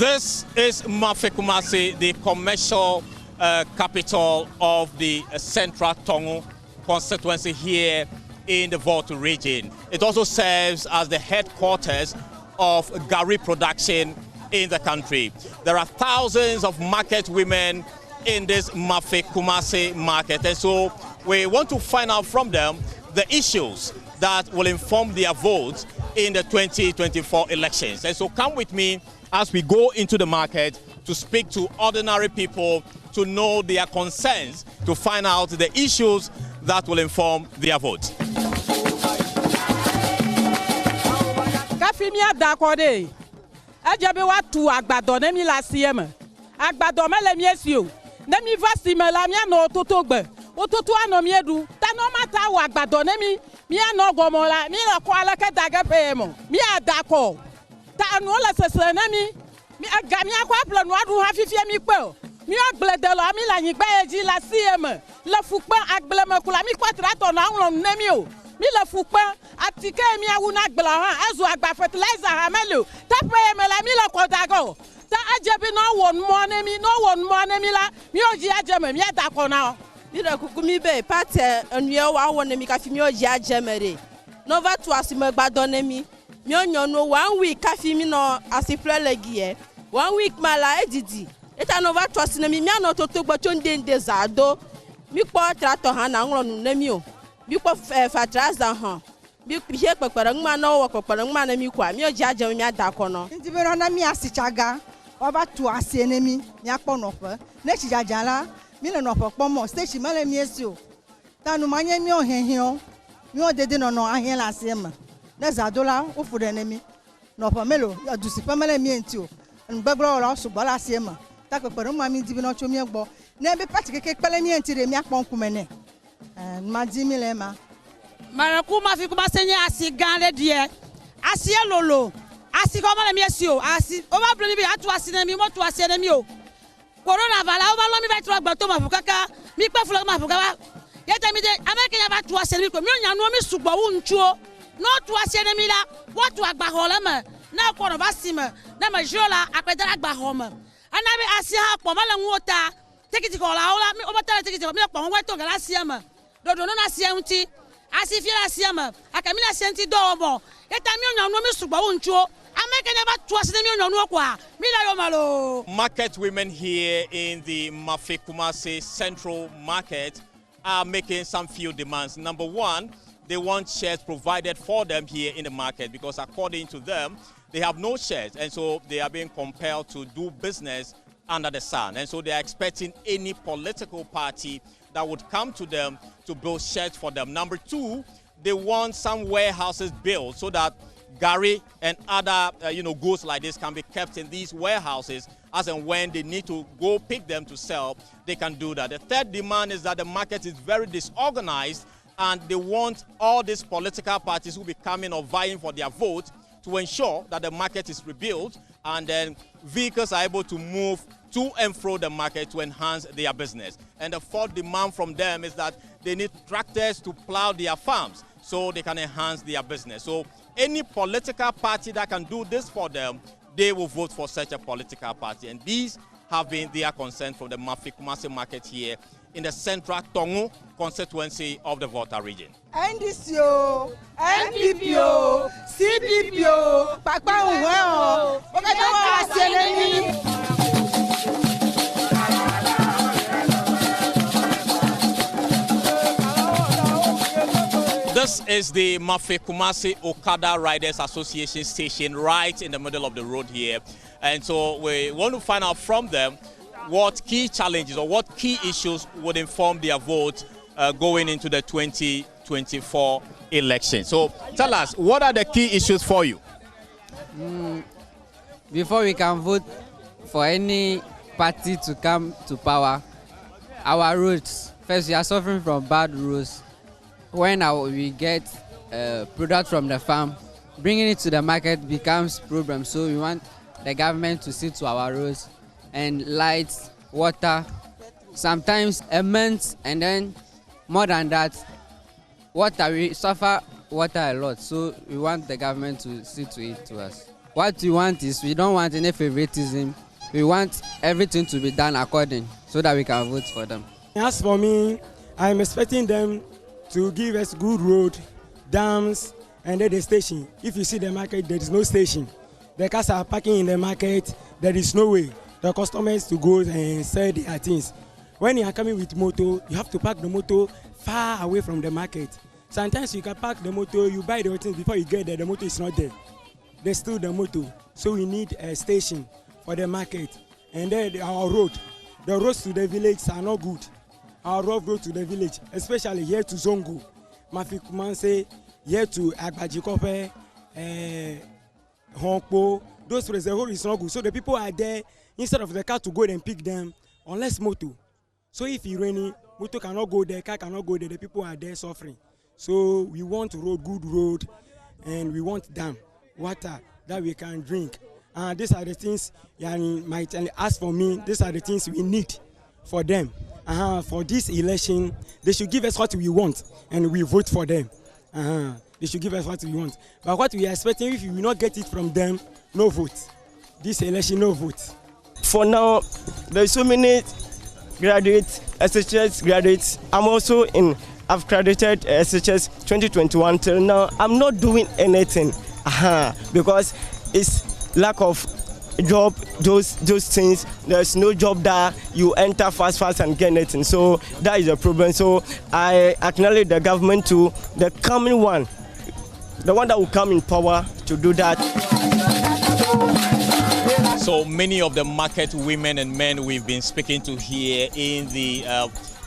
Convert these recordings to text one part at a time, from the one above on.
This is Kumasi, the commercial capital of the central Tongu Constituency here in the Volta region. It also serves as the headquarters of Gari production in the country. There are thousands of market women in this Kumasi market, and so we want to find out from them the issues that will inform their votes in the 2024 elections. And so come with me as we go into the market to speak to ordinary people, to know their concerns, to find out the issues that will inform their votes. Nova to asime gbadonemi mi onyono 1 week kafimi no asifle legie 1 week mala edidi eta nova to asinemi mi ano toto gbocho ndende zado mi po tractor han na nronu nemi o mi po fertilizer han mi pie pepere nma na wo pepere nma na mi kwa mi oji ajemi mi adakono ndi be na mi asichaga oba to asenemi mi aponope na chijajala mi le no pomo station mele mi esio tanu manye mi ohenhio mi o dede no ahien la sema na zadola o fure nemi no pamelo adusi pamele mi entio ngbegro la so bola sema ta pepere ma mi dibi no chomi egbo na be pati keke pele mi entire mi apon kumene ma di mi le ma Kuma fi kuma senye asi gande die asi lolo asi ko ma mi esio asi o ba bloni bi atu asi na mi mo tu asi na mi o corona vala o ba lo mi ba tro gba to ma fukaka mi pe fulo ma fukaka yete mi de amekenya ba tu asi mi ko mi onya no mi sugbo wu nchuo no tu asi na mi la wo tu agba ho la ma na ko no ba sima na ma jola apedara agba ho ma ana bi asi ha po ma la nwota tikiti ko la o la mi o ba tara tikiti ko mi po ho to ga la asi ma do no na asi unti asi fi la asi ma akami na senti do mo yete mi onya no mi sugbo wu nchuo amekenya ba tu asi na mi onya no kwa mi la yo malo. Market women here in the Kumasi Central Market are making some few demands. Number one, they want shares provided for them here in the market because according to them, they have no shares, and so they are being compelled to do business under the sun. And so they are expecting any political party that would come to them to build shares for them. Number two, they want some warehouses built so that Gari and other goods like this can be kept in these warehouses, as and when they need to go pick them to sell, they can do that. The third demand is that the market is very disorganized, and they want all these political parties who be coming or vying for their vote to ensure that the market is rebuilt, and then vehicles are able to move to and fro the market to enhance their business. And the fourth demand from them is that they need tractors to plow their farms so they can enhance their business. So any political party that can do this for them, they will vote for such a political party. And these have been their concerns from the Kumasi market here in the central Tongu Constituency of the Volta region. NDC, NPP, CPP, Papa Uwe, This is the Kumasi Okada Riders Association station right in the middle of the road here. And so we want to find out from them what key challenges or what key issues would inform their vote going into the 2024 election. So tell us, what are the key issues for you? Before we can vote for any party to come to power, our roads. First, we are suffering from bad roads. When we get product from the farm, bringing it to the market becomes a problem. So we want the government to see to our roads and lights, water, sometimes a month, and then more than that, water. We suffer water a lot, so we want the government to see to it to us. what we want is we don't want any favoritism. We want everything to be done according so that we can vote for them. As for me, I'm expecting them to give us good road, dams, and then the station. If you see the market, there is no station. The cars are parking in the market. There is no way the customers to go and sell their things. When you are coming with motor, you have to park the motor far away from the market. Sometimes you can park the motor, you buy the things before you get there, the motor is not there. They steal the motor. So we need a station for the market. And then our road, the roads to the village are not good. Our road to the village, especially here to Zongo, Mafikumanse, here to Agbajikope, Hongpo, those places, the road is not good. So the people are there, instead of the car to go and pick them, unless motor. So if it's raining, motor cannot go there, car cannot go there, the people are there suffering. So we want road, good road, and we want dam, water that we can drink. And these are the things, might ask for me, these are the things we need for them. For this election, they should give us what we want, and we vote for them. They should give us what we want. But what we are expecting, if we will not get it from them, no vote. This election, no vote. For now, there's so many graduates, SHS graduates. I'm also I've graduated SHS 2021 till now. I'm not doing anything because it's lack of job, those things. There's no job that you enter fast and get anything. So that is a problem. So I acknowledge the government to the coming one, the one that will come in power to do that. So many of the market women and men we've been speaking to here in the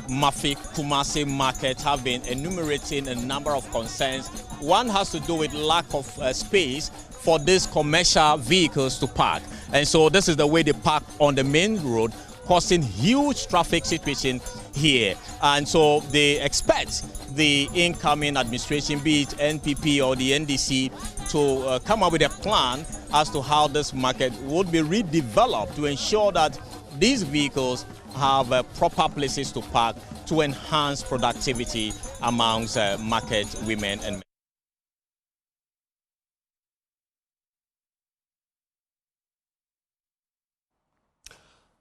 Mafik Kumasi market have been enumerating a number of concerns. One has to do with lack of space for these commercial vehicles to park. And so this is the way they park on the main road, causing huge traffic situation here. And so they expect the incoming administration, be it NPP or the NDC, to come up with a plan as to how this market would be redeveloped to ensure that these vehicles have proper places to park to enhance productivity amongst market women and men.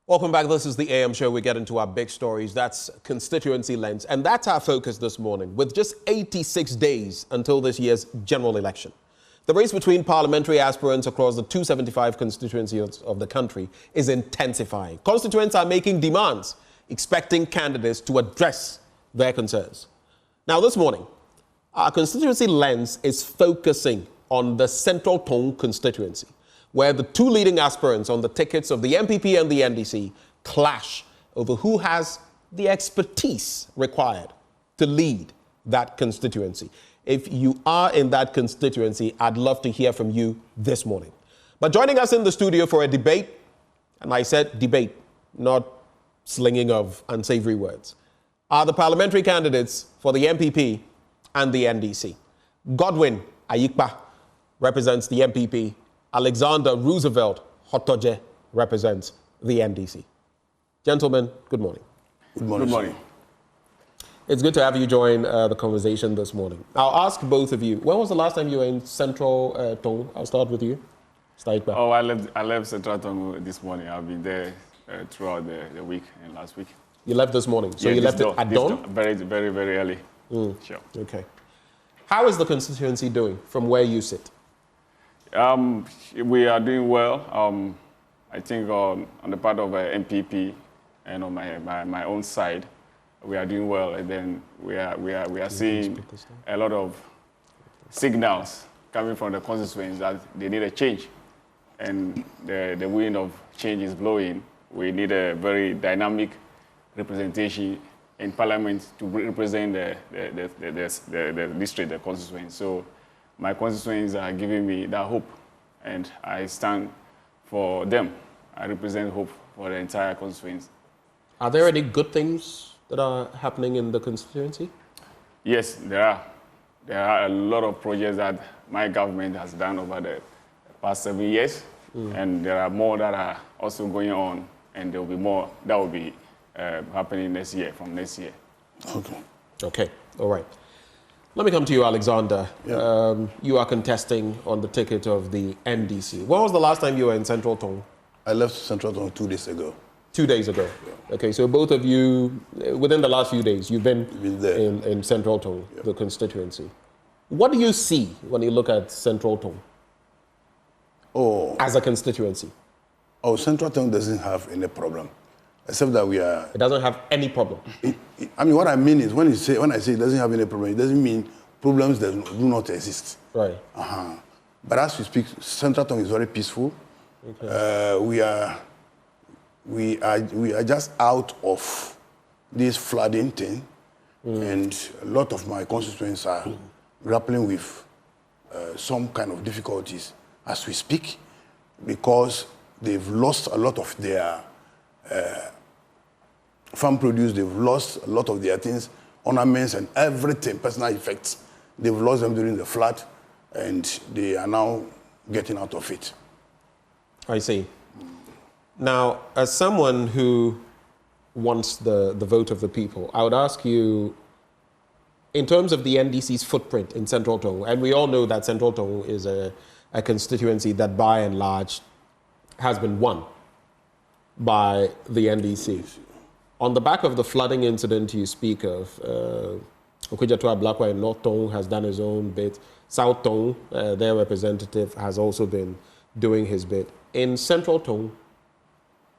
Welcome back. This is the AM show. We get into our big stories. That's constituency lens. And that's our focus this morning, with just 86 days until this year's general election. The race between parliamentary aspirants across the 275 constituencies of the country is intensifying. Constituents are making demands, expecting candidates to address their concerns. Now, this morning, our constituency lens is focusing on the central Tongu constituency, where the two leading aspirants on the tickets of the NPP and the NDC clash over who has the expertise required to lead that constituency. If you are in that constituency, I'd love to hear from you this morning. But joining us in the studio for a debate, and I said debate, not slinging of unsavory words, are the parliamentary candidates for the NPP and the NDC. Godwin Ayikpa represents the NPP. Alexander Roosevelt Hotoje represents the NDC. Gentlemen, good morning. Good morning. Good morning. It's good to have you join the conversation this morning. I'll ask both of you, when was the last time you were in Central Tongu? I'll start with you. Staikba. Oh, I left Central Tongu this morning. I've been there throughout the week and last week. You left this morning? So yeah, you left it at dawn? Very, very, very early. Sure. Okay. How is the constituency doing from where you sit? We are doing well. I think on the part of NPP and on my own side, we are doing well, and then we are seeing a lot of signals coming from the constituents that they need a change, and the wind of change is blowing. We need a very dynamic representation in Parliament to represent the district, the constituents. So my constituents are giving me that hope, and I stand for them. I represent hope for the entire constituents. Are there any good things that are happening in the constituency? Yes, there are. There are a lot of projects that my government has done over the past 7 years, and there are more that are also going on, and there will be more that will be happening next year, from next year. Okay, all right. Let me come to you, Alexander. Yeah. You are contesting on the ticket of the NDC. When was the last time you were in Central Tongu? I left Central Tongu 2 days ago. 2 days ago? Yeah. Okay, so both of you, within the last few days, you've been there. in Central Tongu, Yeah. the constituency. What do you see when you look at Central Tongu as a constituency? Oh, Central Tongu doesn't have any problem, except that we are... It doesn't have any problem? I mean, what I mean is, when I say it doesn't have any problem, it doesn't mean problems that do not exist. Right. But as we speak, Central Tongu is very peaceful. Okay. We are just out of this flooding thing, and a lot of my constituents are grappling with some kind of difficulties as we speak, because they've lost a lot of their farm produce, they've lost a lot of their things, ornaments and everything, personal effects. They've lost them during the flood, and they are now getting out of it. I see. Now, as someone who wants the vote of the people, I would ask you, in terms of the NDC's footprint in Central Tongu, and we all know that Central Tongu is a constituency that by and large has been won by the NDC. On the back of the flooding incident you speak of, Okudjatoa-Blakwa in North Tongu has done his own bit. South Tongu, their representative, has also been doing his bit. In Central Tongu,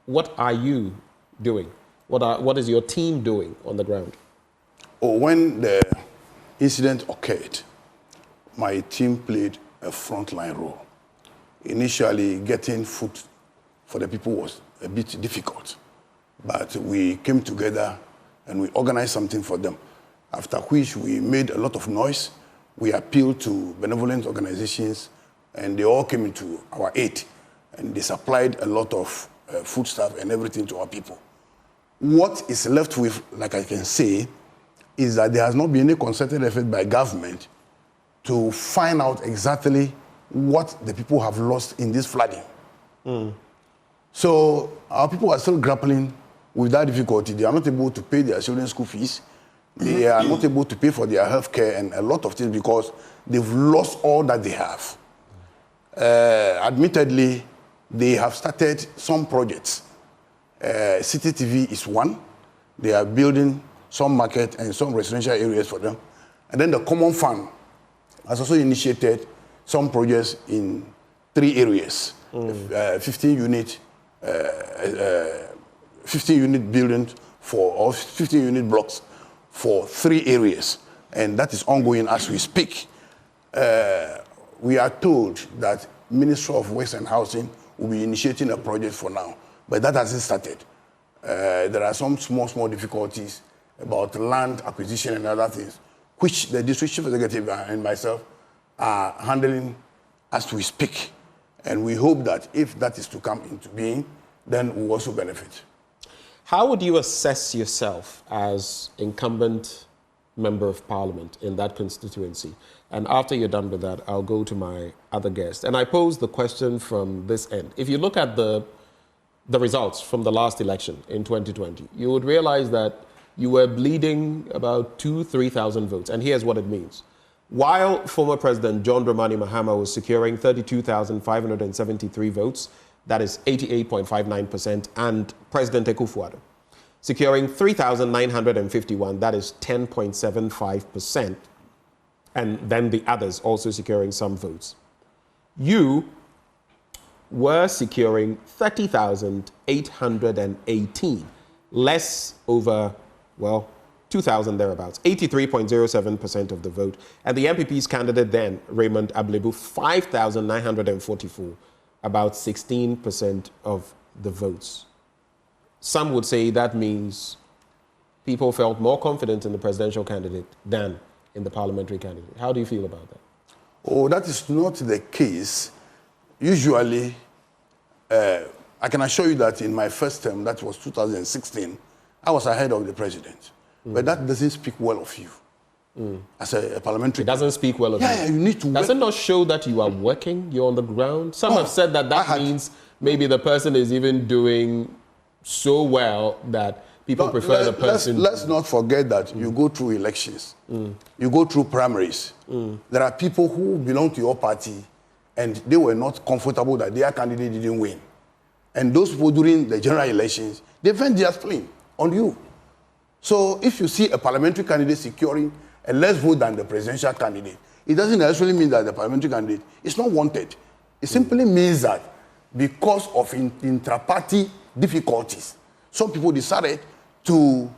what are you doing? What is your team doing on the ground? Oh, when the incident occurred, my team played a frontline role. Initially, getting food for the people was a bit difficult, but we came together and we organized something for them, after which we made a lot of noise. We appealed to benevolent organizations, and they all came into our aid, and they supplied a lot of foodstuff and everything to our people. What is left with, like I can say, is that there has not been any concerted effort by government to find out exactly what the people have lost in this flooding. So our people are still grappling with that difficulty. They are not able to pay their children's school fees. They are not able to pay for their health care and a lot of things because they've lost all that they have. Admittedly, they have started some projects. City TV is one. They are building some market and some residential areas for them. And then the Common Fund has also initiated some projects in 3 areas. 15 unit buildings or 15 unit blocks for 3 areas. And that is ongoing as we speak. We are told that Ministry of Works and Housing will be initiating a project for now, but that hasn't started. There are some small difficulties about land acquisition and other things, which the district chief executive and myself are handling as we speak. And we hope that if that is to come into being, then we'll also benefit. How would you assess yourself as incumbent member of parliament in that constituency? And after you're done with that, I'll go to my other guest. And I pose the question from this end. If you look at the results from the last election in 2020, you would realize that you were bleeding about 2,000-3,000 votes. And here's what it means. While former President John Dramani Mahama was securing 32,573 votes, that is 88.59%, and President Akufo-Addo securing 3,951, that is 10.75%, and then the others also securing some votes. You were securing 30,818, less over, well, 2,000 thereabouts, 83.07% of the vote. And the NPP's candidate then, Raymond Ablebu, 5,944, about 16% of the votes. Some would say that means people felt more confident in the presidential candidate than in the parliamentary candidate. How do you feel about that? Oh, that is not the case. Usually, I can assure you that in my first term, that was 2016, I was ahead of the president. But that doesn't speak well of you as a parliamentary. It doesn't speak well of you. Yeah, you need to. Does it not show that you are working, you're on the ground? Some have said that means maybe the person is even doing so well that people prefer the person. Let's not forget that you go through elections. You go through primaries. There are people who belong to your party and they were not comfortable that their candidate didn't win. And those people during the general elections, they vent their spleen on you. So if you see a parliamentary candidate securing a less vote than the presidential candidate, it doesn't necessarily mean that the parliamentary candidate is not wanted. It simply means that because of intra-party difficulties, some people decided to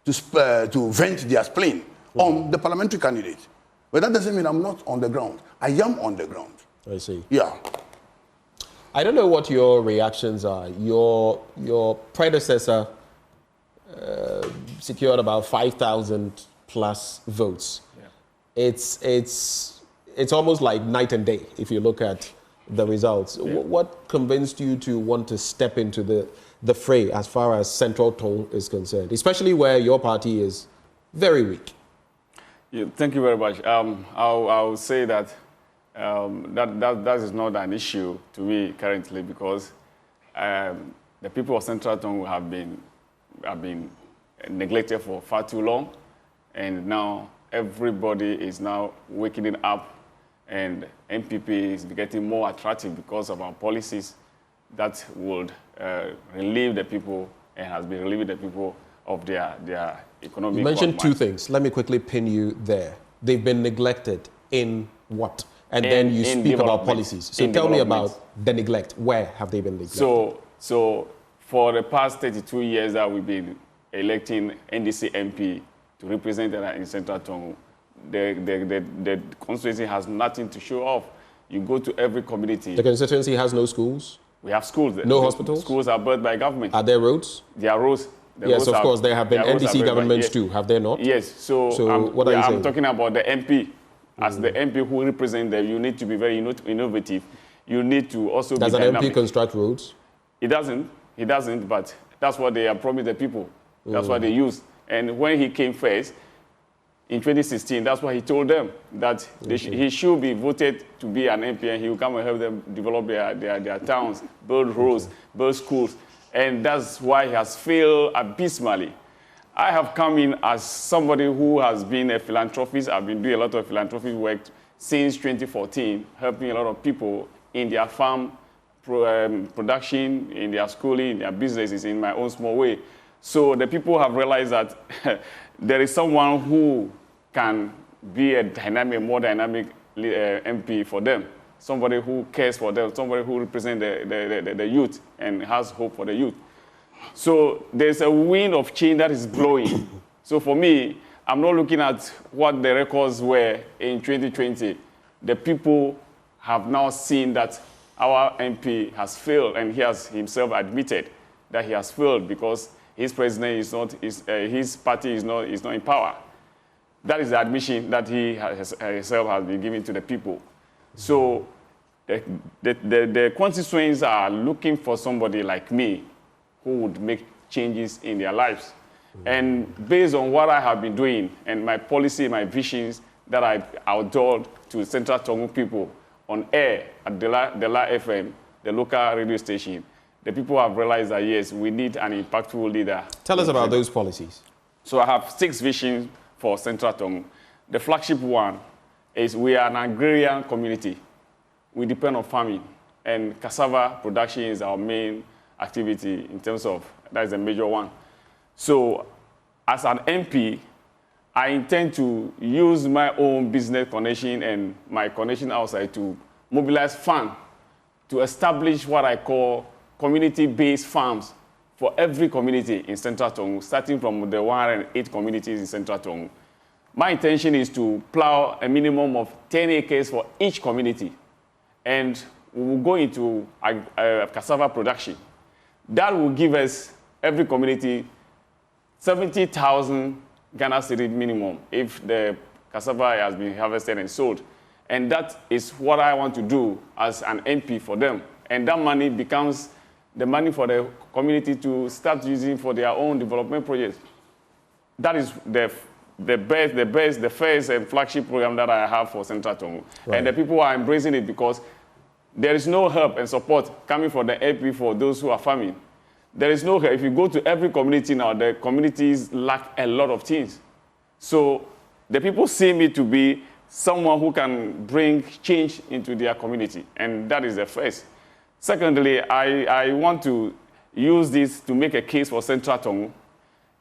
vent their spleen on the parliamentary candidate. But that doesn't mean I'm not on the ground. I am on the ground. I see. Yeah. I don't know what your reactions are. Your predecessor secured about 5,000 plus votes. Yeah. It's almost like night and day if you look at the results. Yeah. What convinced you to want to step into the fray as far as Central Tongu is concerned, especially where your party is very weak? Yeah, thank you very much. I'll say that that is not an issue to me currently because the people of Central Tongu have been neglected for far too long, and now everybody is now waking up, and NPP is getting more attractive because of our policies that would relieve the people and has been relieving the people of their economic. You mentioned two things. Let me quickly pin you there. They've been neglected in what? And then you speak about policies. So tell me about the neglect. Where have they been neglected? So for the past 32 years that we've been electing NDC MP to represent in Central Tongu, the constituency has nothing to show off. You go to every community. The constituency has no schools? We have schools. No hospitals? Schools are built by government. Are there roads? There are roads. Yes, of course. There have been NDC governments too, have there not? Yes. So what are you saying? I'm talking about the MP. As the MP who represents them, you need to be very innovative. You need to also Does be dynamic. Does an MP construct roads? He doesn't, but that's what they have promised the people. That's what they use. And when he came first, in 2016, that's what he told them, that he should be voted to be an MP and he will come and help them develop their towns, build roads, build schools. And that's why he has failed abysmally. I have come in as somebody who has been a philanthropist. I've been doing a lot of philanthropy work since 2014, helping a lot of people in their farm production, in their schooling, in their businesses, in my own small way. So the people have realized that there is someone who can be a more dynamic MP for them, somebody who cares for them, somebody who represents the youth and has hope for the youth. So there's a wind of change that is blowing. So for me, I'm not looking at what the records were in 2020. The people have now seen that our MP has failed, and he has himself admitted that he has failed because his president is not, his party is not in power. That is the admission that he himself has been giving to the people. So the constituents are looking for somebody like me who would make changes in their lives. And based on what I have been doing and my policy, my visions that I outdoored to Central Tongu people on air at the La FM, the local radio station, the people have realized that, yes, we need an impactful leader. Tell us about those policies. So I have 6 visions for Central Tongu. The flagship one is we are an agrarian community. We depend on farming, and cassava production is our main activity in terms of, that is a major one. So as an MP, I intend to use my own business connection and my connection outside to mobilize funds to establish what I call community-based farms for every community in Central Tongu, starting from the 108 communities in Central Tongu. My intention is to plow a minimum of 10 acres for each community, and we will go into cassava production. That will give us, every community, 70,000 Ghana cedi minimum if the cassava has been harvested and sold. And that is what I want to do as an MP for them. And that money becomes the money for the community to start using for their own development projects. That is the first and flagship program that I have for Central Tongu. Right. And the people are embracing it because there is no help and support coming from the MP for those who are farming. there is no, if you go to every community now, the communities lack a lot of things. So the people see me to be someone who can bring change into their community, and that is the first. Secondly, I want to use this to make a case for Central Tongu.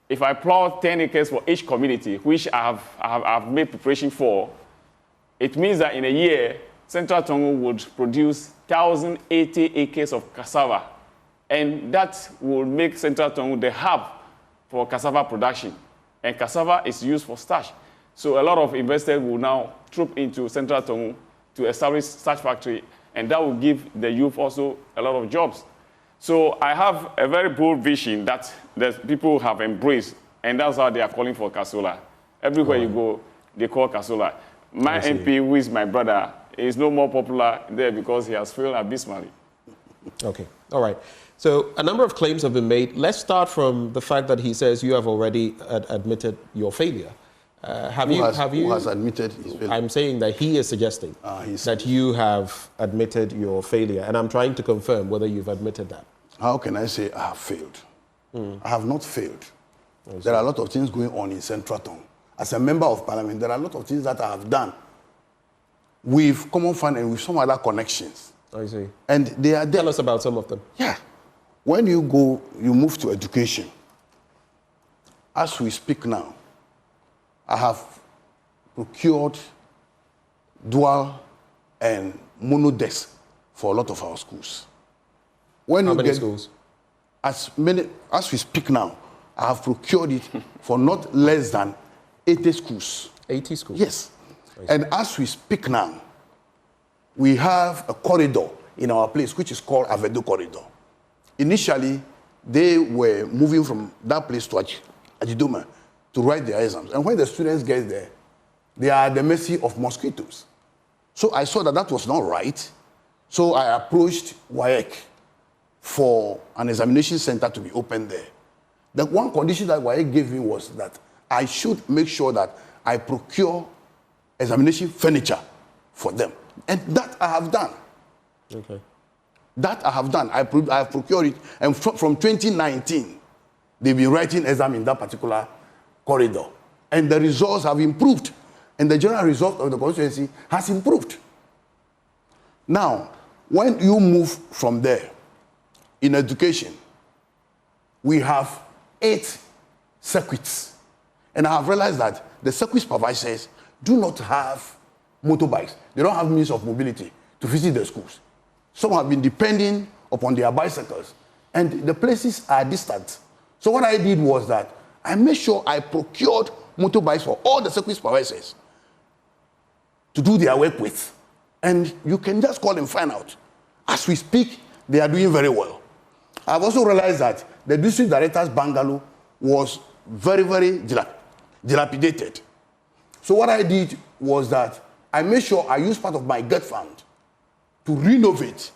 If I plot 10 acres for each community, which I have made preparation for, it means that in a year, Central Tongu would produce 1,080 acres of cassava. And that will make Central Tongu the hub for cassava production. And cassava is used for starch. So a lot of investors will now troop into Central Tongu to establish starch factory, and that will give the youth also a lot of jobs. So I have a very bold vision that the people have embraced, and that's how they are calling for Kasola. Everywhere you go, they call Kasola. My MP, who is my brother, is no more popular there because he has failed abysmally. Okay, all right. So a number of claims have been made. Let's start from the fact that he says you have already admitted your failure. Who has admitted his failure? I'm saying that he is suggesting that you have admitted your failure, and I'm trying to confirm whether you've admitted that. How can I say I have failed? I have not failed. There are a lot of things going on in Central Tongu. As a member of parliament, there are a lot of things that I have done with Common Fund and with some other connections. I see. And they are there. Tell us about some of them. Yeah. When you move to education. As we speak now, I have procured dual and mono desks for a lot of our schools. How many schools? As we speak now, I have procured it for not less than 80 schools. 80 schools? Yes. And as we speak now, we have a corridor in our place, which is called Avedo Corridor. Initially, they were moving from that place to Ajidoma to write their exams. And when the students get there, they are at the mercy of mosquitoes. So I saw that that was not right. So I approached WAEC for an examination center to be opened there. The one condition that WAEC gave me was that I should make sure that I procure examination furniture for them. And that I have done. Okay. That I have done. I have procured it. And from 2019, they've been writing exam in that particular corridor. And the results have improved. And the general result of the constituency has improved. Now, when you move from there, in education, we have 8 circuits. And I have realized that the circuit supervisors do not have motorbikes. They don't have means of mobility to visit the schools. Some have been depending upon their bicycles, and the places are distant. So what I did was that I made sure I procured motorbikes for all the circuit supervisors to do their work with. And you can just call and find out. As we speak, they are doing very well. I've also realized that the district director's bungalow was very, very dilapidated. So what I did was that I made sure I used part of my GET fund to renovate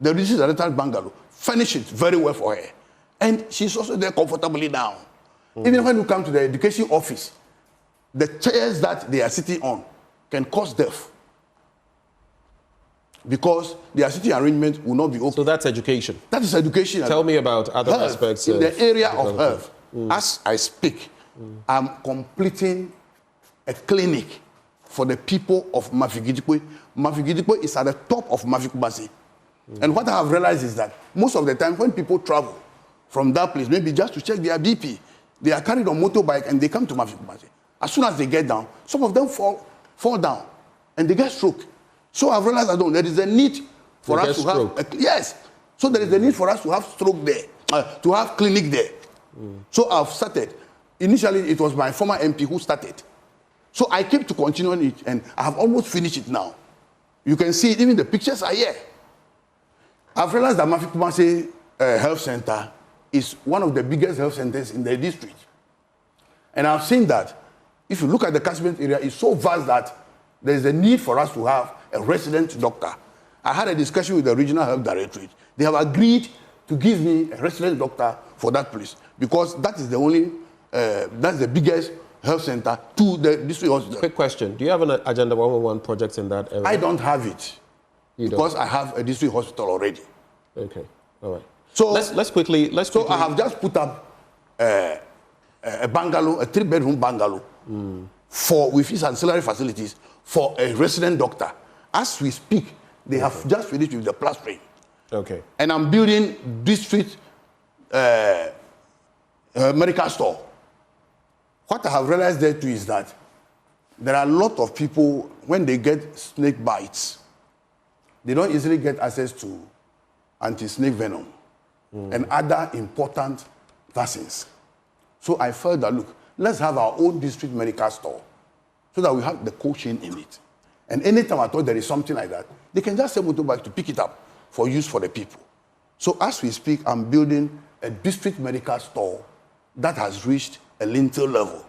the district director's bungalow, furnish it very well for her. And she's also there comfortably now. Even when you come to the education office, the chairs that they are sitting on can cause death, because their sitting arrangement will not be open. So that's education. That is education. Tell me about other health. aspects. In the area of health, as I speak, I'm completing a clinic for the people of Mafigidikwe. Mafigidikwe is at the top of Mafikumasi. And what I have realized is that most of the time when people travel from that place, maybe just to check their BP, they are carried on motorbike and they come to Mafikumasi. As soon as they get down, some of them fall down and they get stroke. So I've realized that there is a need for us to have yes. So there is a need for us to have stroke there, to have clinic there. So I've started. Initially, it was my former MP who started. So I kept to continuing it, and I have almost finished it now. You can see it, even the pictures are here. I've realized that Mafikumase Health Center is one of the biggest health centers in the district. And I've seen that if you look at the catchment area, it's so vast that there is a need for us to have a resident doctor. I had a discussion with the Regional Health Directorate. They have agreed to give me a resident doctor for that place, because that is the only, that's the biggest health center to the district hospital. Quick question. Do you have an Agenda 111 project in that area? I don't have it, because I have a district hospital already. Okay. All right. So let's quickly. So I have just put up a bungalow, a 3-bedroom bungalow, with its ancillary facilities for a resident doctor. As we speak, they have just finished with the plastering. Okay. And I'm building district medical store. What I have realized there too is that there are a lot of people, when they get snake bites, they don't easily get access to anti-snake venom and other important vaccines. So I felt that, look, let's have our own district medical store so that we have the cold chain in it. And anytime I thought there is something like that, they can just send motorbike to pick it up for use for the people. So as we speak, I'm building a district medical store that has reached a lintel level.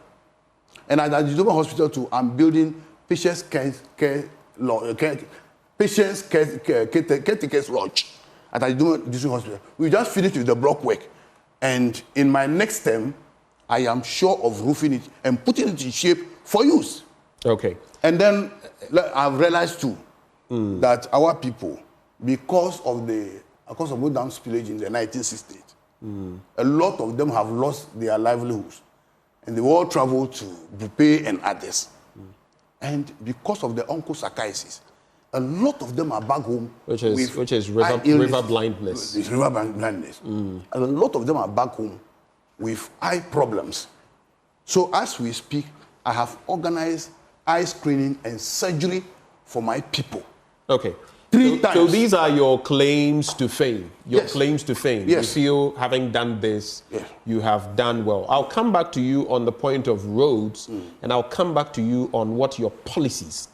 And at the Didoma Hospital too, I'm building patients caretakers lodge at the Didoma District Hospital. We just finished with the block work. And in my next term, I am sure of roofing it and putting it in shape for use. Okay. And then I've realized too that our people, because of low dam spillage in the 1960s, a lot of them have lost their livelihoods. And they all travel to Bupe and others. And because of the onchocerciasis, a lot of them are back home. Which is river blindness. It's river blindness. And a lot of them are back home with eye problems. So as we speak, I have organized eye screening and surgery for my people. Okay. 3 times. So these are your claims to fame. Your claims to fame. Yes. You feel, having done this, you have done well. I'll come back to you on the point of roads, and I'll come back to you on what your policies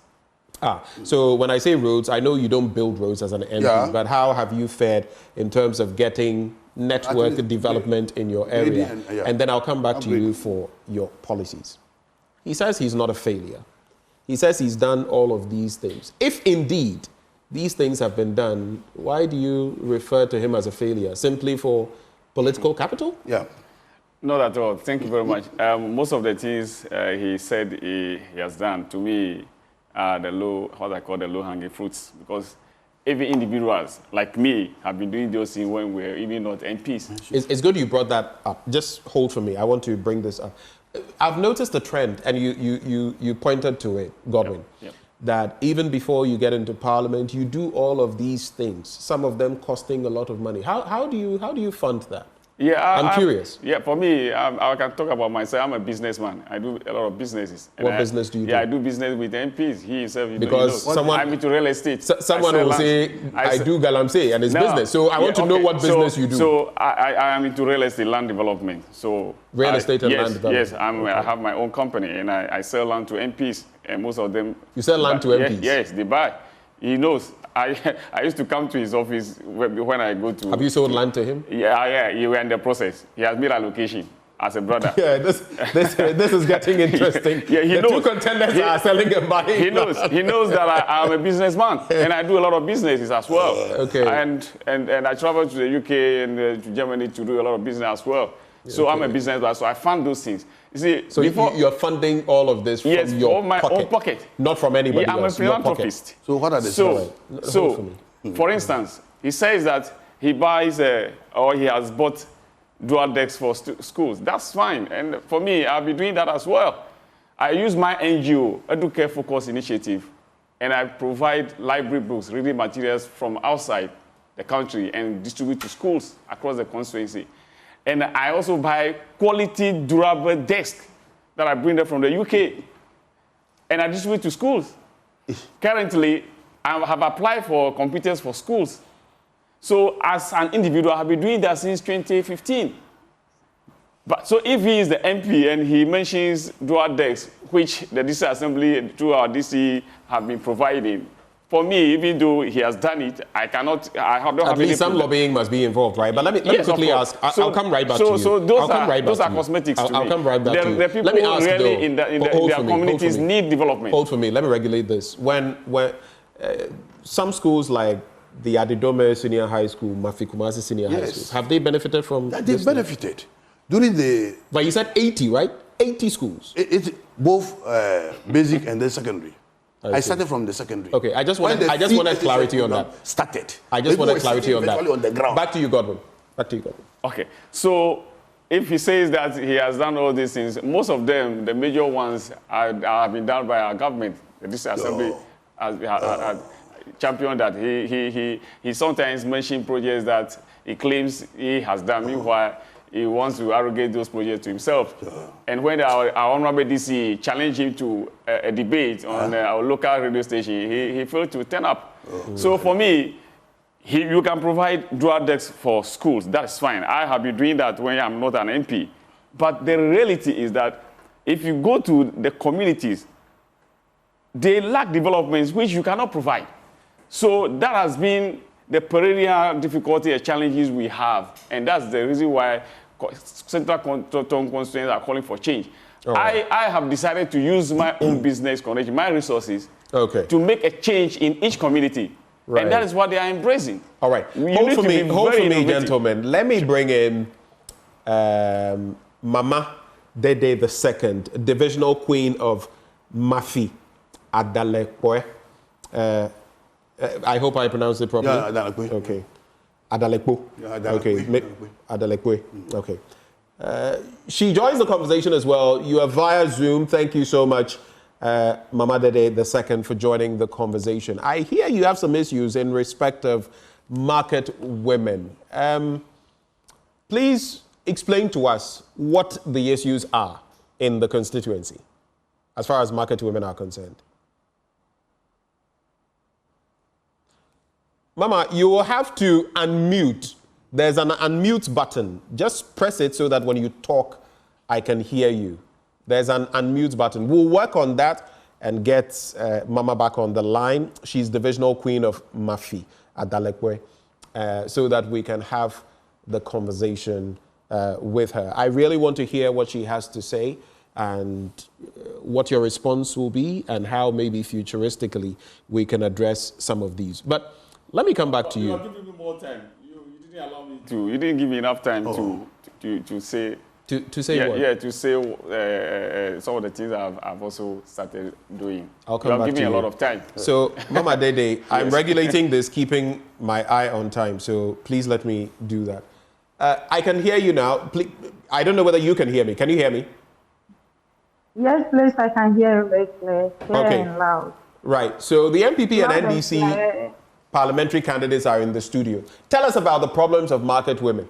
are. So when I say roads, I know you don't build roads as an MP, but how have you fared in terms of getting network development in your area? And then I'll come back to you for your policies. He says he's not a failure. He says he's done all of these things. If indeed these things have been done, why do you refer to him as a failure? Simply for political capital? Yeah. Not at all. Thank you very much. Most of the things he said he has done, to me, are the low-hanging fruits. Because even individuals like me have been doing those things when we're even not MPs. It's good you brought that up. Just hold for me. I want to bring this up. I've noticed the trend, and you pointed to it, Godwin. Yep. That even before you get into parliament, you do all of these things, some of them costing a lot of money. How do you fund that? Yeah, I'm curious. Yeah, for me, I can talk about myself. I'm a businessman. I do a lot of businesses. What business do you do? Yeah, I do business with MPs. He himself, because I'm into real estate. Someone will say, I do galamsey, and it's business. So I want to know what business you do. So I am into real estate, land development. So real estate and land development. Yes, I have my own company, and I sell land to MPs, and most of them. You sell land to MPs? Yes, they buy. He knows. I used to come to his office when I go to... Have you sold land to him? Yeah, you were in the process. He has made allocation as a brother. Yeah, this is getting interesting. Yeah, he knows. 2 contenders are selling and buying. He knows that I'm a businessman, and I do a lot of businesses as well. Okay. And I travel to the UK and to Germany to do a lot of business as well. So I'm a businessman, so I fund those things. You see, so you're funding all of this from your own pocket. Not from anybody else. I'm a philanthropist. So what are the So for instance, he says that he buys or he has bought dual decks for schools. That's fine. And for me, I'll be doing that as well. I use my NGO, Educare Focus Initiative, and I provide library books, reading materials from outside the country and distribute to schools across the constituency. And I also buy quality, durable desks that I bring them from the UK. And I distribute to schools. Currently, I have applied for computers for schools. So as an individual, I have been doing that since 2015. But so if he is the MP and he mentions dual desks, which the DC Assembly through our DC have been providing, for me, even though he has done it, I don't have at least some lobbying must be involved, right? But let me quickly ask. I'll come right back to you. So those are cosmetics to me. I'll come right back to you. The people who really in their communities need development. Hold for me. Let me regulate this. When some schools like the Adidome Senior High School, Mafikumasi Senior High School, have they benefited from that? They've benefited. During the... But you said 80, right? 80 schools. It's both basic and then secondary. I started from the secondary. Okay, I just wanted clarity on that. Started. I just wanted clarity on that. On the ground. Back to you, Godwin. Back to you, Governor. Okay, so if he says that he has done all these things, most of them, the major ones, have been done by our government. This assembly has championed that. He sometimes mentions projects that he claims he has done. Meanwhile, he wants to arrogate those projects to himself. And when our honorable DC challenged him to a debate on our local radio station, he failed to turn up. So for me, you can provide dual decks for schools. That's fine. I have been doing that when I'm not an MP. But the reality is that if you go to the communities, they lack developments which you cannot provide. So that has been the perennial difficulty and challenges we have. And that's the reason why Central Tongu Constituency are calling for change. Right. I have decided to use my own business connection, my resources, to make a change in each community. Right. And that is what they are embracing. All right. Hold for me, gentlemen. Let me bring in Mama Dede II, divisional queen of Mafi Adalekwe. I hope I pronounced it properly. Yeah, Adalekwe. Okay. Adalekwe. Yeah, Adalekwe. Okay. Adalekwe. Okay. She joins the conversation as well. You are via Zoom. Thank you so much, Mama Dede II, for joining the conversation. I hear you have some issues in respect of market women. Please explain to us what the issues are in the constituency as far as market women are concerned. Mama, you will have to unmute. There's an unmute button. Just press it so that when you talk, I can hear you. There's an unmute button. We'll work on that and get Mama back on the line. She's divisional queen of Mafi Adalekwe, so that we can have the conversation with her. I really want to hear what she has to say and what your response will be and how maybe futuristically we can address some of these. But let me come back to you. You are giving me more time. You didn't allow me to. You didn't give me enough time to say. To say what? Yeah, to say some of the things I've also started doing. I'll come back to you. You're giving me a lot of time. So, Mama Dede, yes. I'm regulating this, keeping my eye on time. So please let me do that. I can hear you now. Please, I don't know whether you can hear me. Can you hear me? Yes, please. I can hear you very clear and loud. Right. So the NPP and NDC parliamentary candidates are in the studio. Tell us about the problems of market women.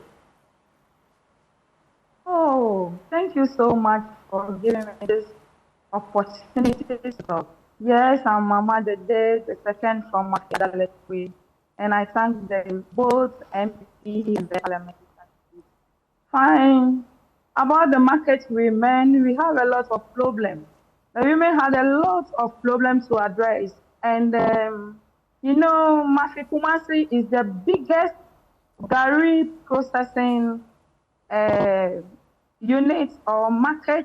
Oh, thank you so much for giving me this opportunity to talk. Yes, I'm Mama Dede, the second from Adalekwe, and I thank them both MPP and the parliamentary candidates. Fine. About the market women, we have a lot of problems. The women had a lot of problems to address, and you know, Mafi is the biggest dairy processing unit or market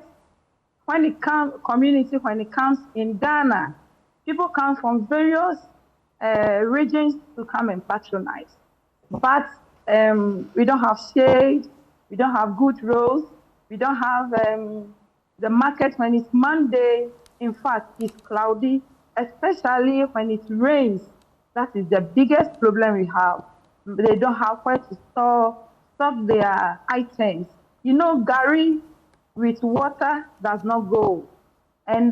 when it comes in Ghana. People come from various regions to come and patronize. But we don't have shade, we don't have good roads, we don't have the market when it's Monday. In fact, it's cloudy, especially when it rains. That is the biggest problem we have. They don't have where to stock their items. You know, Gary with water does not go. And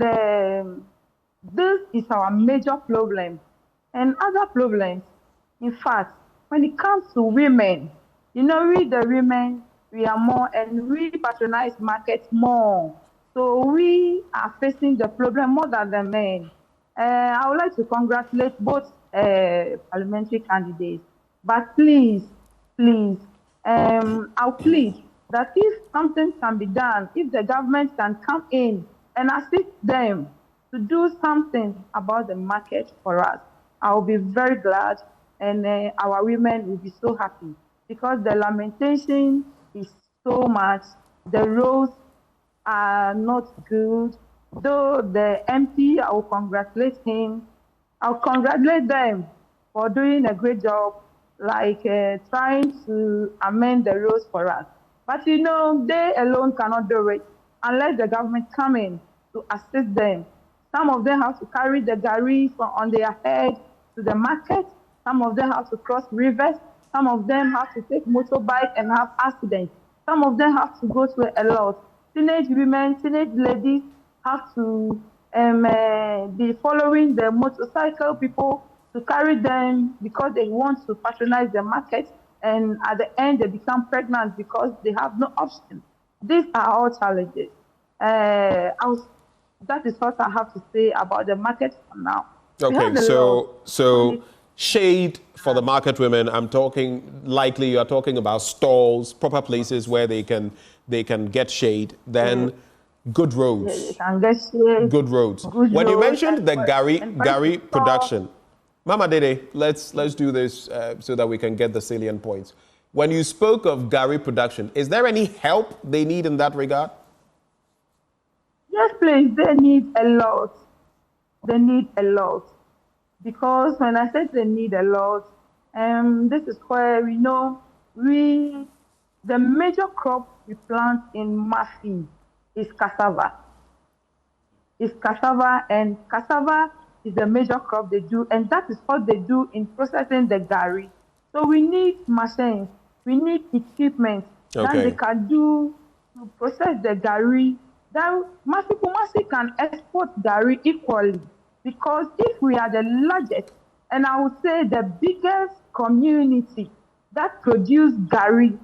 this is our major problem. And other problems, in fact, when it comes to women, you know, we the women, we are more, and we patronize markets more. So we are facing the problem more than the men. I would like to congratulate both parliamentary candidates. But please, I'll plead that if something can be done, if the government can come in and assist them to do something about the market for us, I will be very glad, and our women will be so happy, because the lamentation is so much. The roads are not good. Though the MP, I will congratulate him. I'll congratulate them for doing a great job, like trying to amend the roads for us. But you know, they alone cannot do it unless the government come in to assist them. Some of them have to carry the gari on their head to the market. Some of them have to cross rivers. Some of them have to take motorbike and have accidents. Some of them have to go to a lot. Teenage women, teenage ladies have to be following the motorcycle people to carry them because they want to patronize the market, and at the end they become pregnant because they have no option. These are all challenges. That is what I have to say about the market for now. Okay, so shade for the market women. I'm talking, likely you are talking about stalls, proper places where they can get shade. Then good roads. Yeah, you can get shade. Good roads. When you mentioned the Gary production, Mama Dede, let's do this so that we can get the salient points. When you spoke of Gary production, is there any help they need in that regard? Yes, please. They need a lot. They need a lot. Because when I said they need a lot, this is where we know the major crop we plant in Mafi is cassava. It's cassava, and cassava is the major crop they do, and that is what they do in processing the Gary. So we need machines, we need equipment that they can do to process the Gary. That Mafi can export Gary equally, because if we are the largest, and I would say the biggest community that produce Gary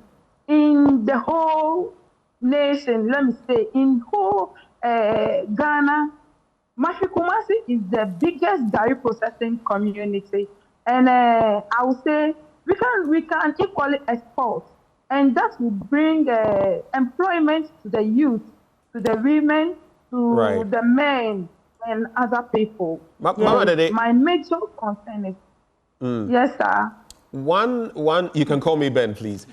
in the whole nation, let me say, in whole Ghana, Mafi is the biggest Gary processing community, and I would say we can equally export, and that will bring employment to the youth, to the women, to the men and other people. My major concern is yes, sir. One. You can call me Ben, please.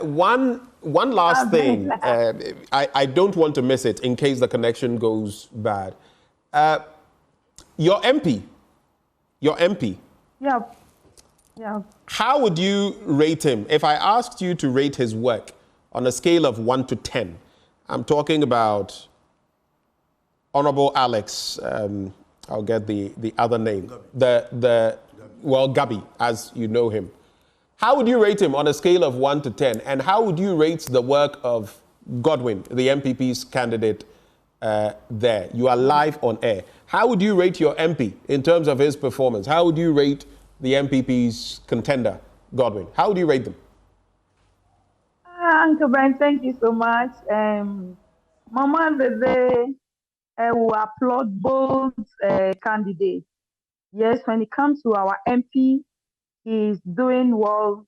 One last thing. I don't want to miss it in case the connection goes bad. Your MP. Yeah. How would you rate him? If I asked you to rate his work on a scale of 1 to 10, I'm talking about Honorable Alex. I'll get the other name. Gabi, as you know him. How would you rate him on a scale of 1 to 10? And how would you rate the work of Godwin, the MPP's candidate there? You are live on air. How would you rate your MP in terms of his performance? How would you rate the MPP's contender, Godwin? How would you rate them? Uncle Ben, thank you so much. Mama Bebe will applaud both candidates. Yes, when it comes to our MP, he's doing well,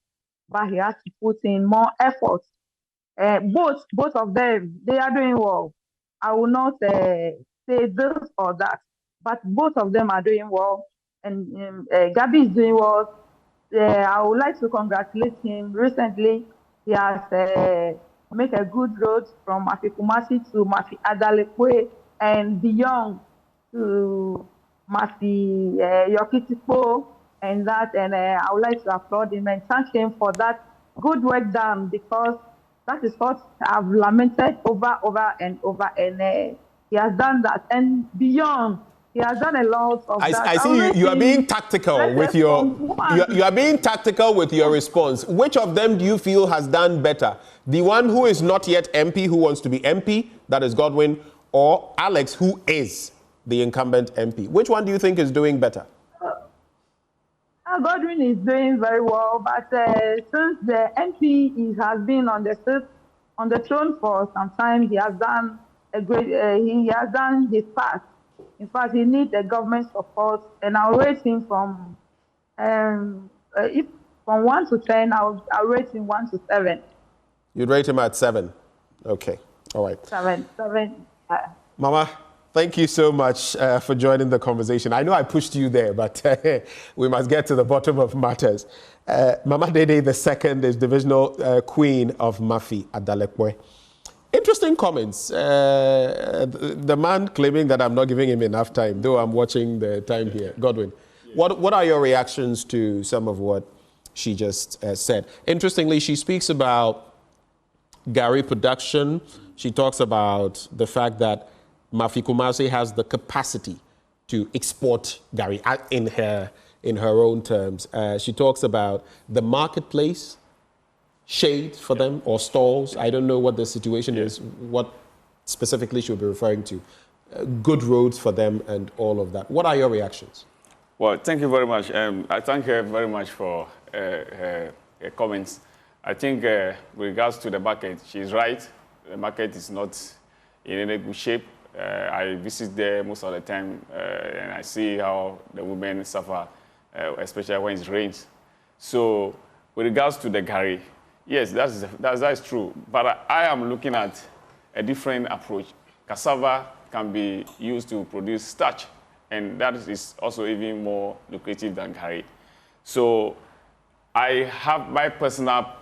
but he has to put in more effort. Both of them, they are doing well. I will not say this or that, but both of them are doing well. And Gabi is doing well. I would like to congratulate him. Recently, he has made a good road from Mafi-Kumasi to Mafi-Addo and beyond to Mafi Yokitipo and that. And I would like to applaud him and thank him for that good work done, because that is what I've lamented over and over. And he has done that and beyond. He has done a lot of that. I see you are being tactical with your you are being tactical with your response. Which of them do you feel has done better? The one who is not yet MP, who wants to be MP, that is Godwin, or Alex, who is the incumbent MP? Which one do you think is doing better? Godwin is doing very well, but since the MP has been on the throne for some time, he has done he has done his part. In fact, he needs the government support, and I'll rate him from 1 to 10. I'll rate him 1 to 7. You'd rate him at 7. Okay, all right. 7. Mama, thank you so much for joining the conversation. I know I pushed you there, but we must get to the bottom of matters. Mama Dede II is divisional queen of Mafi-Addo. Interesting comments. The man claiming that I'm not giving him enough time, though I'm watching the time here. Godwin, what are your reactions to some of what she just said? Interestingly, she speaks about Gary production. She talks about the fact that Mafi-Kumasi has the capacity to export Gary in her in her own terms. She talks about the marketplace, shade for them, or stalls. I don't know what the situation is, what specifically she'll be referring to. Good roads for them and all of that. What are your reactions? Well, thank you very much. I thank her very much for her comments. I think with regards to the market, she's right. The market is not in any good shape. I visit there most of the time, and I see how the women suffer, especially when it rains. So with regards to the gari, yes, that is true. But I am looking at a different approach. Cassava can be used to produce starch, and that is also even more lucrative than gari. So I have my personal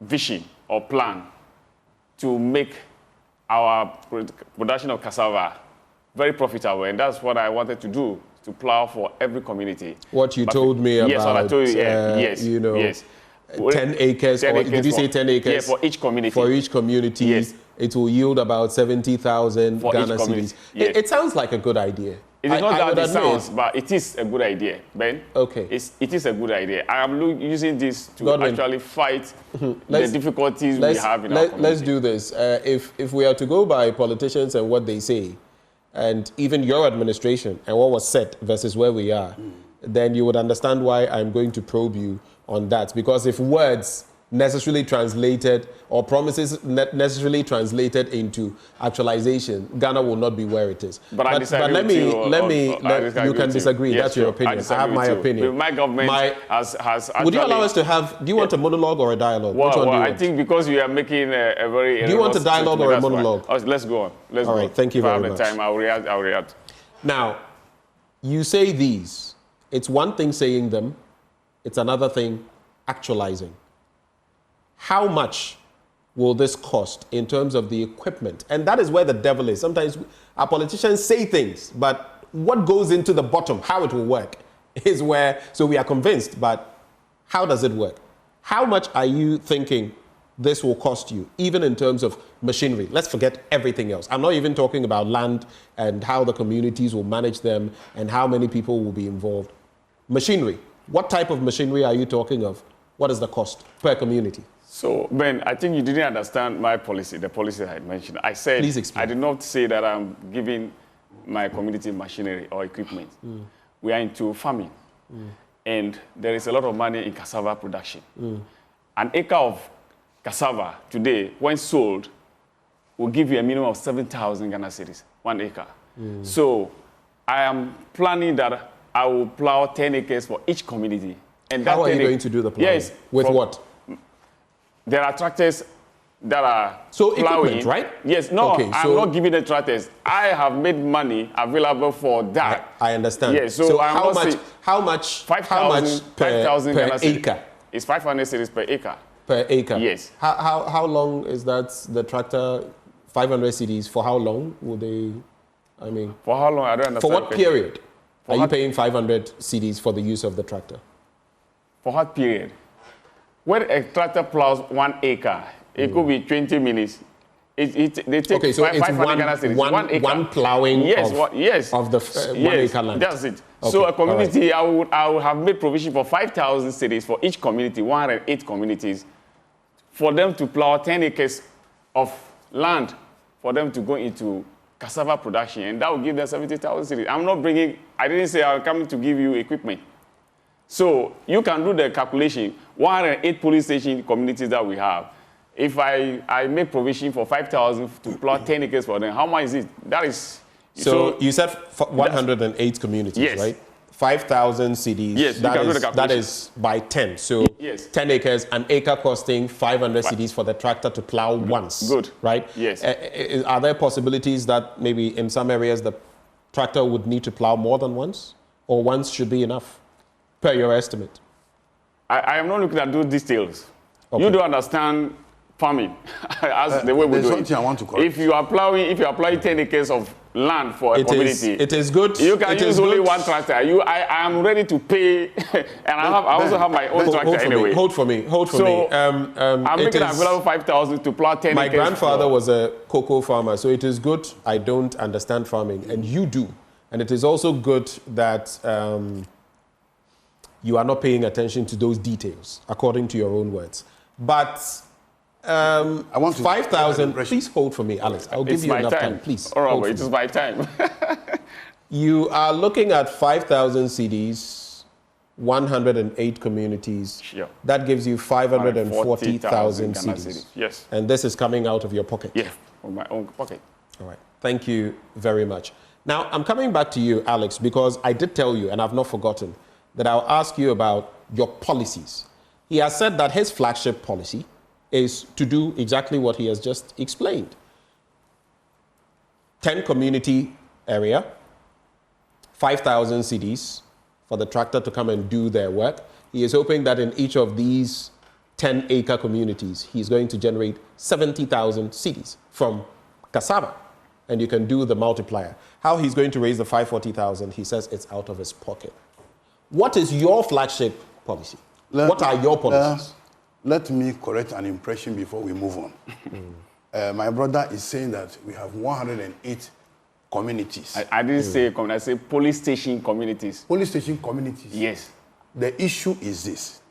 vision or plan to make our production of cassava very profitable, and that's what I wanted to do, to plow for every community. What you told me about, yes, what I told you, yes, you know, yes. 10 acres, 10 or acres did you say 10 acres? Yeah, for each community. For each community, yes. It will yield about 70,000 Ghana cedis. Yes. It sounds like a good idea. It is not that it sounds, but it is a good idea, Ben. Okay. It is a good idea. I am using this to Godwin, actually fight the difficulties we have in our community. Let's do this. If we are to go by politicians and what they say, and even your administration and what was said versus where we are, then you would understand why I'm going to probe you on that. Because if words necessarily translated, or promises necessarily translated into actualization, Ghana will not be where it is. But I disagree with you. You can disagree. Yes, that's your opinion. I have my opinion. My government has actually... Would you allow us to have... Do you want a monologue or a dialogue? Well, Which one do you want? I think because you are making a very... Do you want a dialogue or a monologue? Let's go on. All right, thank you very much. If I have the time, I'll react. Now, you say these. It's one thing saying them. It's another thing actualizing. How much will this cost in terms of the equipment? And that is where the devil is. Sometimes our politicians say things, but what goes into the bottom, how it will work, is where, so we are convinced, but how does it work? How much are you thinking this will cost you, even in terms of machinery? Let's forget everything else. I'm not even talking about land and how the communities will manage them and how many people will be involved. Machinery. What type of machinery are you talking of? What is the cost per community? So, Ben, I think you didn't understand my policy, the policy I mentioned. I said, I did not say that I'm giving my community machinery or equipment. We are into farming. And there is a lot of money in cassava production. An acre of cassava today, when sold, will give you a minimum of 7,000 Ghana cedis, 1 acre. So I am planning that I will plow 10 acres for each community. And how are you going to do the plowing? Yes. With what? There are tractors that are plowing, right? Yes. No, okay, I'm not giving the tractors. I have made money available for that. I understand. Yes. So how much 5,000 per acre? It's 500 cedis per acre. Per acre? Yes. How long is that, the tractor, 500 cedis? For how long will they, I mean? For how long? I don't understand. For what period are you paying 500 cedis for the use of the tractor? For what period? When a tractor plows 1 acre, it could be 20 minutes. They take okay, so it's one plowing of the 1 acre land. That's it. Okay, so a community, right. I would have made provision for 5,000 cedis for each community, 108 communities, for them to plow 10 acres of land, for them to go into cassava production, and that will give them 70,000 cedis. I didn't say I'm coming to give you equipment. So you can do the calculation. 108 police station communities that we have. If I make provision for 5,000 to plot 10 acres for them, how much is it? That is. So you said 108 communities, yes. Right? 5,000 cedis. Yes, that is by 10. So yes. 10 acres, an acre costing 500 cedis for the tractor to plow once. Good. Right? Yes. Are there possibilities that maybe in some areas the tractor would need to plow more than once? Or once should be enough, per your estimate? I am not looking at those details. Okay. You don't understand farming as the way we do it. I want to correct. If you are plowing 10 acres of land for a community, it is good. You can use only one tractor. I am ready to pay, and I also have my own tractor anyway. Hold for me. I'm making available 5,000 to plow 10 acres. My grandfather was a cocoa farmer, so it is good. I don't understand farming, and you do. And it is also good that you are not paying attention to those details, according to your own words. But I want 5,000. Please hold for me, Alex. I'll give you enough time. Please. All right, it is my time. You are looking at 5,000 CDs, 108 communities. Sure. That gives you 540,000 CDs. Yes. And this is coming out of your pocket. Yeah, from my own pocket. All right. Thank you very much. Now, I'm coming back to you, Alex, because I did tell you, and I've not forgotten, that I'll ask you about your policies. He has said that his flagship policy is to do exactly what he has just explained. 10 community area, 5,000 CDs for the tractor to come and do their work. He is hoping that in each of these 10-acre communities, he's going to generate 70,000 CDs from cassava. And you can do the multiplier. How he's going to raise the 540,000, he says it's out of his pocket. What is your flagship policy? What are your policies? Let me correct an impression before we move on. My brother is saying that we have 108 communities. I didn't say community, I said police station communities. Police station communities? Yes. The issue is this.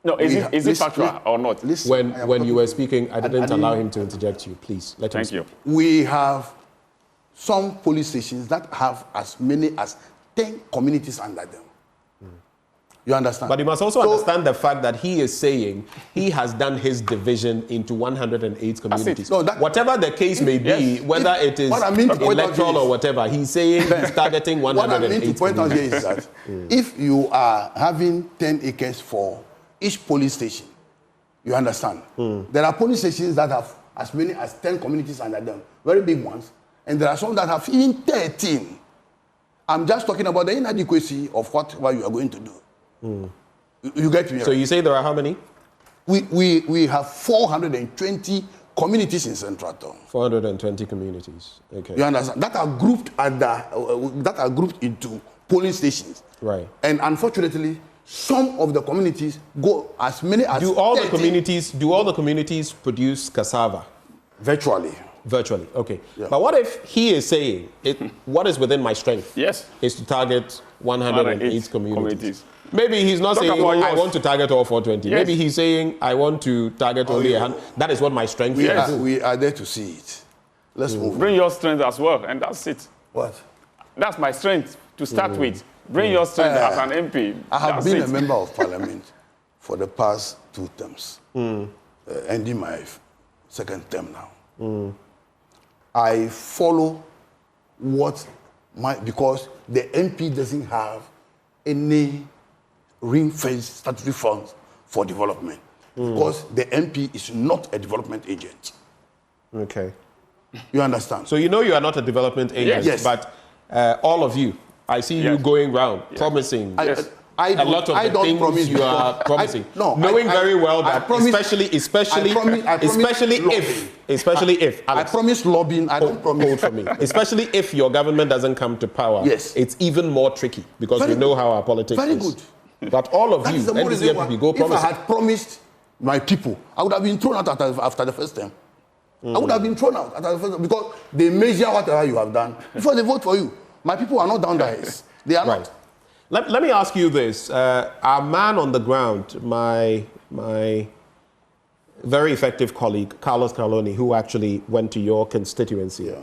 No, is it factual or not? Listen, when you were speaking, I didn't allow him to interject you. Please, let him speak. Thank you. We have some police stations that have as many as 10 communities under them. You understand? But you must also understand the fact that he is saying he has done his division into 108 communities. No, whatever the case may be, whether it is electoral or whatever, he's saying he's targeting 108 What I mean to point out here is that if you are having 10 acres for each police station, you understand? There are police stations that have as many as 10 communities under them, very big ones, and there are some that have even 13. I'm just talking about the inadequacy of whatever you are going to do. You get me? So you say there are how many? We have 420 communities in Central Town. 420 communities. Okay. You understand? That are grouped into polling stations. Right. And unfortunately, some of the communities go as many as Do all the communities produce cassava? Virtually. Virtually, okay. Yeah. But what if he is saying, what is within my strength is to target 108 communities? Maybe he's not saying, I want to target all 420. Yes. Maybe he's saying, I want to target only 100. That is what my strength is. We are there to see it. Let's move on. Bring your strength as well, and that's it. What? That's my strength to start with. Bring your strength as an MP. I have been a member of parliament for the past 2 terms, ending my second term now. I follow because the MP doesn't have any ring-fenced statutory funds for development, because the MP is not a development agent. Okay. You understand? So you know you are not a development agent, Yes. but all of you, I see you going around promising a lot of the things you are promising. Knowing very well that especially if Alex, I promise lobbying, I don't promise. Hold for me. Especially if your government doesn't come to power, it's even more tricky because we know how our politics is. Very good. But all of you, NDC MPP, go promising. If I had promised my people, I would have been thrown out after the first term. I would have been thrown out after the first term because they measure whatever you have done before they vote for you. My people are not down there. They are not. Let me ask you this. Our man on the ground, my very effective colleague, Carlos Carloni, who actually went to your constituency,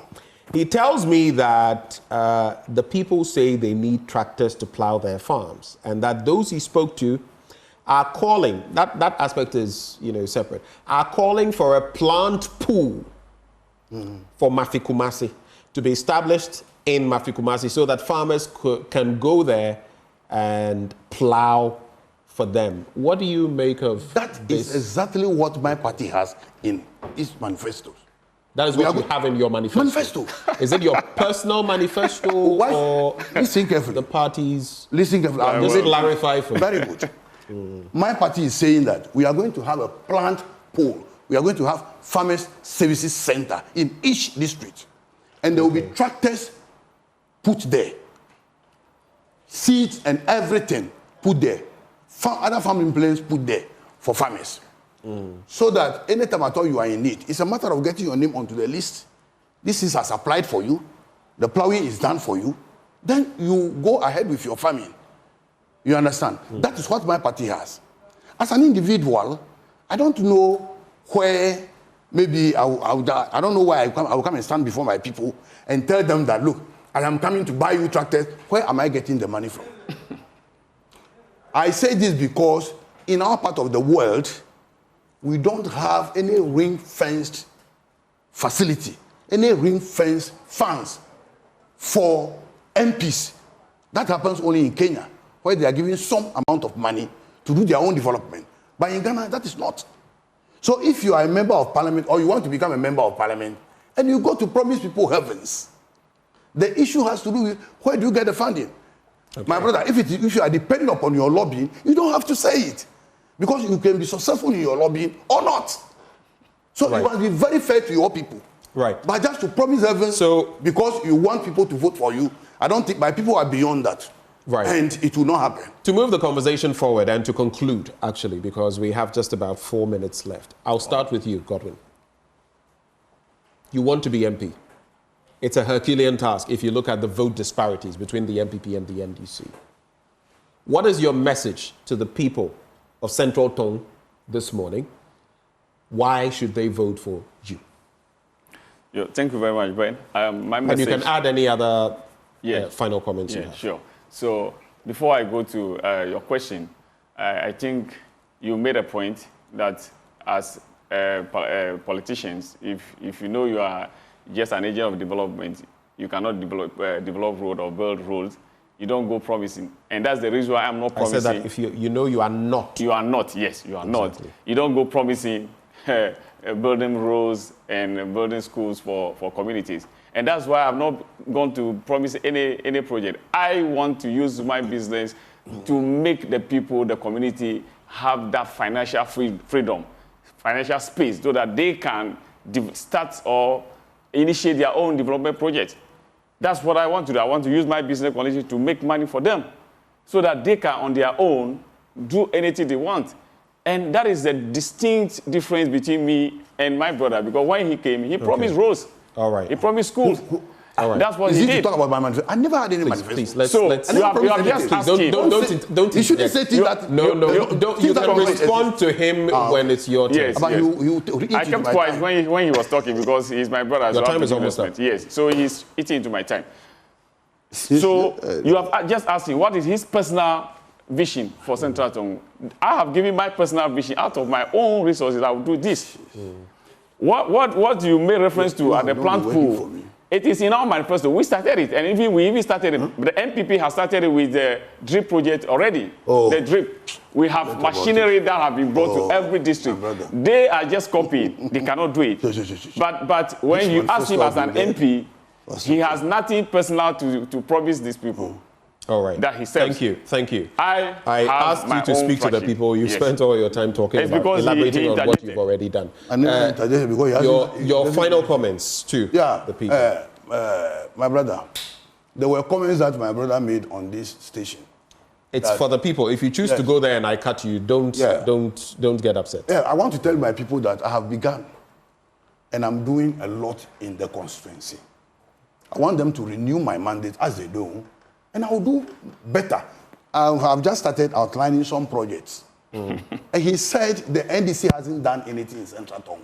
he tells me that the people say they need tractors to plow their farms, and that those he spoke to are calling, that aspect is separate, are calling for a plant pool for Mafikumasi to be established in Mafikumasi so that farmers can go there and plow for them. What do you make of that? Is exactly what my party has in its manifestos. That is what you have in your manifesto. Is it your personal manifesto or listen carefully. The party's? Listen carefully. Does it clarify for you? Very good. My party is saying that we are going to have a plant pool. We are going to have farmers services center in each district, and there will be tractors put there, seeds and everything put there, other farming plants put there for farmers. So that anytime at all you are in need, it's a matter of getting your name onto the list. This is has applied for you. The plowing is done for you. Then you go ahead with your farming. You understand? That is what my party has. As an individual, I don't know where maybe I don't know why I will come and stand before my people and tell them that, look, I am coming to buy you tractors. Where am I getting the money from? I say this because in our part of the world, we don't have any ring-fenced facility, any ring-fenced funds for MPs. That happens only in Kenya, where they are giving some amount of money to do their own development. But in Ghana, that is not. So if you are a member of parliament or you want to become a member of parliament and you go to promise people heavens, the issue has to do with where do you get the funding? Okay. My brother, if you are depending upon your lobbying, you don't have to say it. Because you can be successful in your lobbying or not. So you must be very fair to your people. Right. But just to promise heavens because you want people to vote for you, I don't think my people are beyond that. Right. And it will not happen. To move the conversation forward and to conclude, actually, because we have just about 4 minutes left. I'll start with you, Godwin. You want to be MP. It's a Herculean task if you look at the vote disparities between the NPP and the NDC. What is your message to the people of Central Tongu this morning? Why should they vote for you? Thank you very much, Ben. My message, and you can add any other final comments you have. Sure. So before I go to your question, I think you made a point that as politicians, if you know you are just an agent of development, you cannot develop road or build roads. You don't go promising. And that's the reason why I'm not promising. I said that if you know you are not. You are not, yes, you are not. You don't go promising building roads and building schools for communities. And that's why I've not gone to promise any project. I want to use my business to make the people, the community, have that financial freedom, financial space, so that they can start or initiate their own development project. That's what I want to do. I want to use my business quality to make money for them so that they can, on their own, do anything they want. And that is the distinct difference between me and my brother, because when he came, he promised roads. All right. He promised schools. All right. That's what he did. To talk about my manifesto. I never had any manifesto. Please, let's you have just asked him. Don't you shouldn't say things that... No, you can respond to him when it's your turn. Yes, I kept quiet when he was talking because he's my brother. Your time is almost up. Yes, so he's eating into my time. So you have just asked him what is his personal vision for Central Tongu. I have given my personal vision out of my own resources. I will do this. What you made reference to at the plant pool, it is in our manifesto. We started it, and we even started it. The NPP has started it with the drip project already. The drip. We have machinery that have been brought to every district. They are just copying. They cannot do it. But when you ask him as an MP, he has nothing personal to promise these people. All right. That he said. Thank you. I asked you to speak to the people. You spent all your time talking about elaborating on what you've already done. Your final comments to the people. My brother, there were comments that my brother made on this station. It's for the people. If you choose to go there and I cut you, don't get upset. Yeah, I want to tell my people that I have begun, and I'm doing a lot in the constituency. I want them to renew my mandate as they do. And I will do better. I have just started outlining some projects. And he said the NDC hasn't done anything in Central Tongu.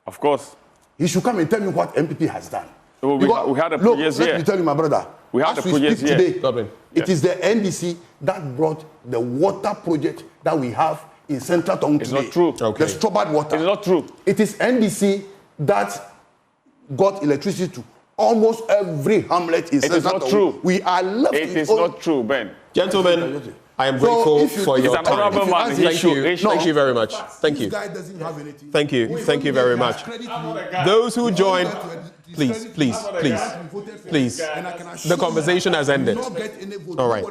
Of course. He should come and tell me what NPP has done. So we had a project here. Let me tell you, my brother. We had a project here. Today, it is the NDC that brought the water project that we have in Central Tongu today. It's not true. The strawberry water. It's not true. It is NDC that got electricity to almost every hamlet in Central Tongu. It is not true. We are left It is not true, Ben. Gentlemen, I am grateful for your time. Thank you very much. Thank you. Thank you very much. Those who joined, please. The conversation has ended. All right.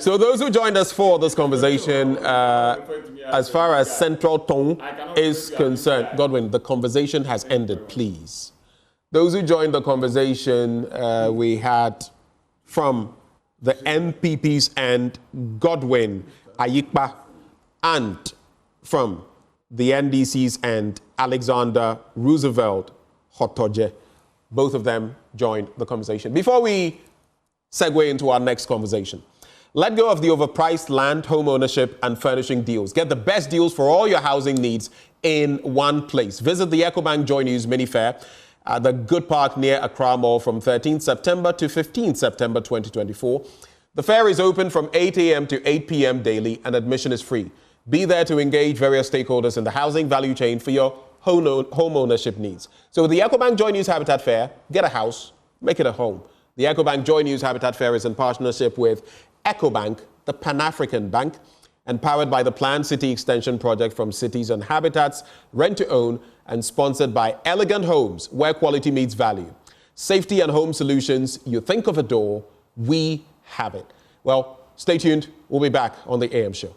So those who joined us for this conversation, as far as Central Tongu is concerned, Godwin, the conversation has ended, please. Those who joined the conversation, we had from the NPP's and Godwin Ayikpa, and from the NDC's and Alexander Roosevelt Hotoje. Both of them joined the conversation. Before we segue into our next conversation, Let go of the overpriced land, home ownership, and furnishing deals. Get the best deals for all your housing needs in one place. Visit the EcoBank Joy News Mini Fair at the Good Park near Accra Mall from 13th September to 15th September 2024. The fair is open from 8 a.m. to 8 p.m. daily, and admission is free. Be there to engage various stakeholders in the housing value chain for your home ownership needs. So with the EcoBank Joy News Habitat Fair, get a house, make it a home. The EcoBank Joy News Habitat Fair is in partnership with EcoBank, the Pan-African Bank, and powered by the planned city extension project from Cities and Habitats, Rent to Own, and sponsored by Elegant Homes, where quality meets value. Safety and home solutions, you think of a door, we have it. Well, stay tuned. We'll be back on the AM show.